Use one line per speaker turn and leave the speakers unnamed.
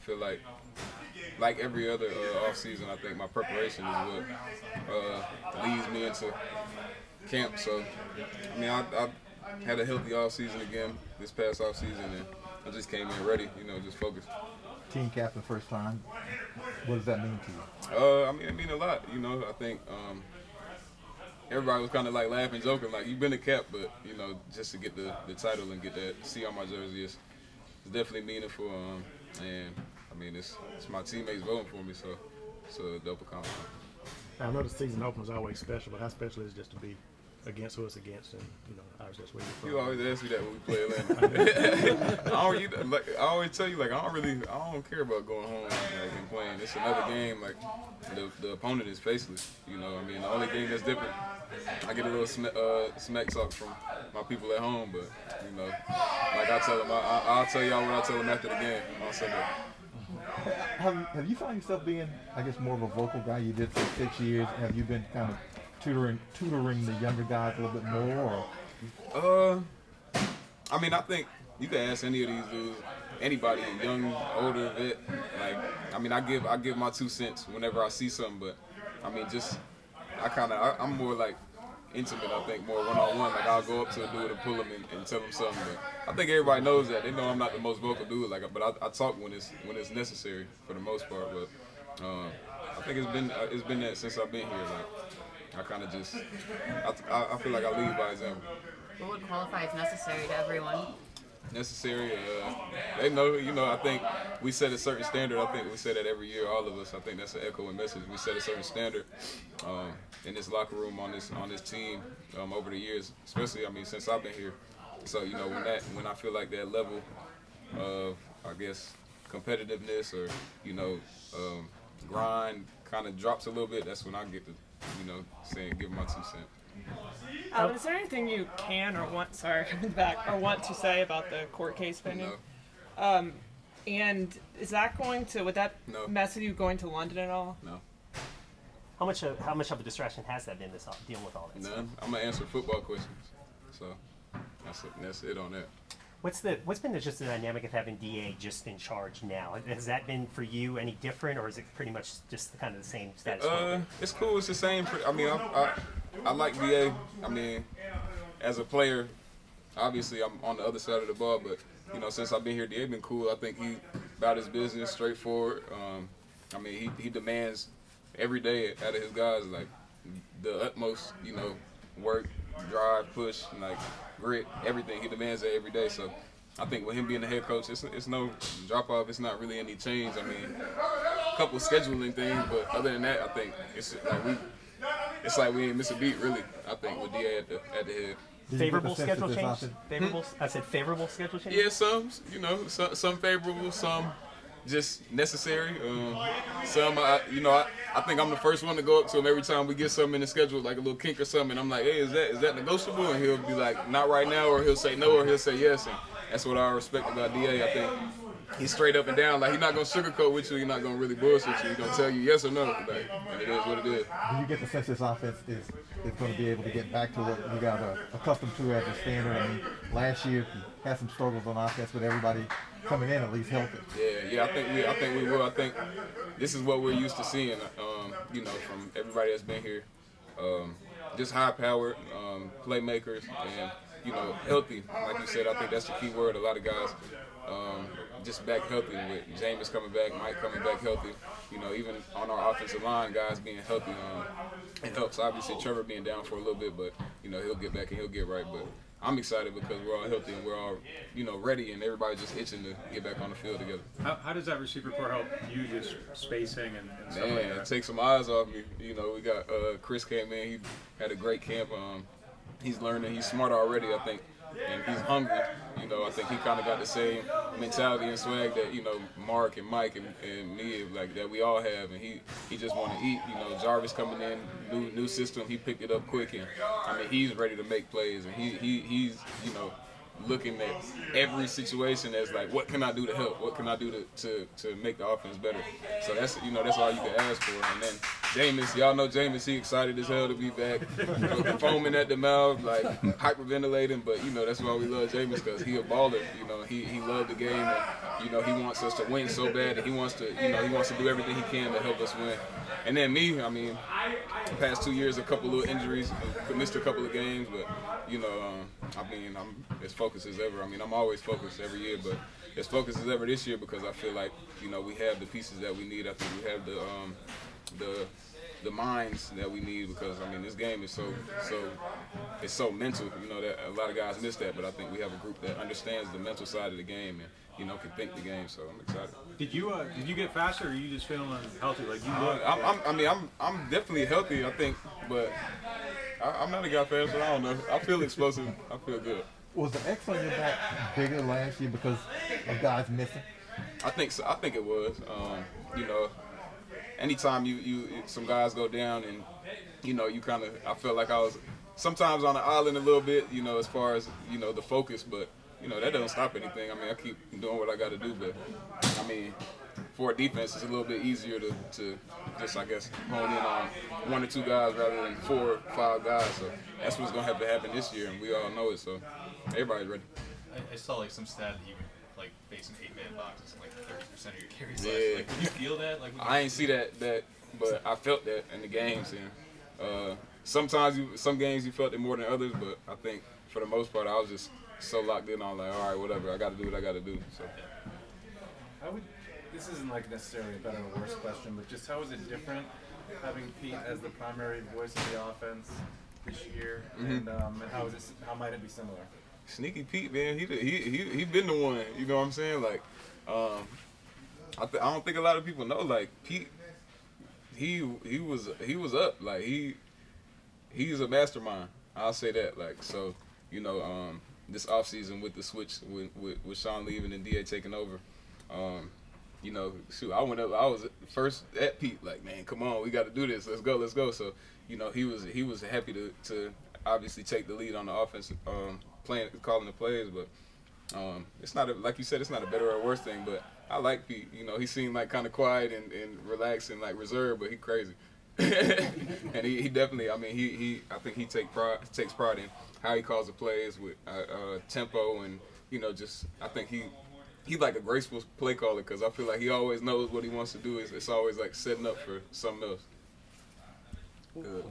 feel like every other offseason, I think my preparation is what leads me into camp. So, I mean, I had a healthy offseason again this past offseason, and I just came in ready, just focused.
Team captain first time. What does that mean to you?
I mean, it means a lot. I think everybody was kind of like laughing, joking, like you've been a cap, but just to get the title and get that C on my jersey is definitely meaningful. And I mean, it's my teammates voting for me, so it's a double compliment.
I know the season opener is always special, but how special is it just to be against who it's against, and obviously that's where you're from.
You always ask me that when we play Atlanta. I always tell you, like, I don't care about going home and playing. It's another game. Like, the opponent is faceless. I mean, the only thing that's different, I get a little smack talk from my people at home, but like I tell them, I'll tell y'all what I tell them after the game on Sunday.
Have you found yourself being, I guess, more of a vocal guy? You did for 6 years. Have you been kind of tutoring the younger guys a little bit more? Or?
I mean, I think you can ask any of these dudes, anybody, young, older, vet. Like, I mean, I give my 2 cents whenever I see something, but I mean, I'm more like intimate. I think more one-on-one. Like, I'll go up to a dude and pull him and tell him something. But I think everybody knows that. They know I'm not the most vocal dude. Like, but I talk when it's necessary for the most part. But I think it's been that since I've been here. Like, I kind of just, I feel like I lead by example.
What would qualify as necessary to everyone?
Necessary, they know, I think we set a certain standard. I think we say that every year, all of us. I think that's an echoing message. We set a certain standard in this locker room, on this team over the years, especially, I mean, since I've been here. So, when I feel like that level of, I guess, competitiveness or, grind kind of drops a little bit, that's when I get to, give my 2 cents.
Is there anything you can or want to say about the court case pending?
No.
And is that would that
No.
mess with you going to London at all?
No.
How much of a distraction has that been, dealing with all that stuff?
None. I'm going to answer football questions. So that's it on that.
What's been just the dynamic of having DA just in charge now? Has that been for you any different, or is it pretty much just kind of the same status quo?
It's cool. It's the same. I mean, I like DA. I mean, as a player, obviously I'm on the other side of the ball, but since I've been here, DA been cool. I think he about his business, straightforward. I mean, he demands every day out of his guys like the utmost, work, drive, push, like grit, everything. He demands that every day. So I think with him being the head coach, it's no drop off. It's not really any change. I mean, a couple scheduling things, but other than that, I think it's like we ain't miss a beat really. I think with DA at the head.
Favorable schedule change? I said favorable schedule change?
Yeah, some favorable, some just necessary. Some, I think I'm the first one to go up to him every time we get something in the schedule, like a little kink or something. And I'm like, hey, is that negotiable? And he'll be like, not right now, or he'll say no, or he'll say yes. And that's what I respect about DA. I think he's straight up and down. Like, he's not gonna sugarcoat with you. He's not gonna really bullshit you. He's gonna tell you yes or no. Like, and it is what it is.
Do you get the sense this offense is going to be able to get back to what you guys are accustomed to as a standard? I mean, last year you had some struggles on offense, but everybody coming in at least healthy.
Yeah. I think we will. I think this is what we're used to seeing. From everybody that's been here. Just high-powered playmakers and healthy. Like you said, I think that's the key word. A lot of guys just back healthy, with Jameis coming back, Mike coming back healthy. Even on our offensive line, guys being healthy. It helps. Obviously, Trevor being down for a little bit, but he'll get back and he'll get right. But I'm excited because we're all healthy and we're all ready, and everybody's just itching to get back on the field together.
How does that receiver corps help you just spacing and stuff like that?
It takes some eyes off me. We got Chris came in. He had a great camp. He's learning. He's smart already, I think, and he's hungry. I think he kind of got the same mentality and swag that Mark and Mike and me, like, that we all have, and he just want to eat. Jarvis coming in, new system. He picked it up quick, and I mean, he's ready to make plays, and he's looking at every situation as like, what can I do to help? What can I do to make the offense better? So that's all you can ask for. And then Jameis, y'all know Jameis, he excited as hell to be back. Foaming at the mouth, like hyperventilating, but that's why we love Jameis, because he a baller. He loved the game, and he wants us to win so bad, and he wants to do everything he can to help us win. And then me, the past 2 years, a couple little injuries, missed a couple of games, but I'm as focused as ever. I'm always focused every year, but as focused as ever this year, because I feel like we have the pieces that we need. I think we have the minds that we need, because this game is so mental. That a lot of guys miss that, but I think we have a group that understands the mental side of the game and can think the game. So I'm excited.
Did you get faster, or are you just feeling healthy? Like you look.
I'm definitely healthy, I think, but I'm not a guy fast, but I don't know. I feel explosive. I feel good.
Was the X on your back bigger last year because of guys missing?
I think so. I think it was. Anytime some guys go down, and you kind of, I felt like I was sometimes on the island a little bit, as far as the focus, but that doesn't stop anything. I keep doing what I got to do, but for a defense, it's a little bit easier to just, I guess, hone in on 1 or 2 guys rather than 4 or 5 guys. So that's what's gonna have to happen this year, and we all know it. So everybody's ready.
I saw some stat that you were facing 8-man boxes and 30% of your carries.
Yeah.
Did you feel that?
I ain't see that, but I felt that in the games. And sometimes some games you felt it more than others, but I think for the most part I was just so locked in on all right, whatever, I got to do what I got to do. So.
This isn't necessarily a better or worse question, but just how is it different having Pete as the primary voice of the offense this year, and how might it be similar?
Sneaky Pete, man, he been the one. You know what I'm saying? I don't think a lot of people know. Pete, he was up. He's a mastermind. I'll say that. This offseason with the switch with Sean leaving and DA taking over. I went up. I was first at Pete. Man, come on, we got to do this. Let's go. So, he was happy to obviously take the lead on the offense, calling the plays. But it's not like you said, it's not a better or worse thing. But I like Pete. He seemed kind of quiet and relaxed and reserved, but he crazy. And he definitely. I think he takes pride in how he calls the plays with tempo, and I think he's like a graceful play caller, because I feel like he always knows what he wants to do. It's always setting up for something else. Good.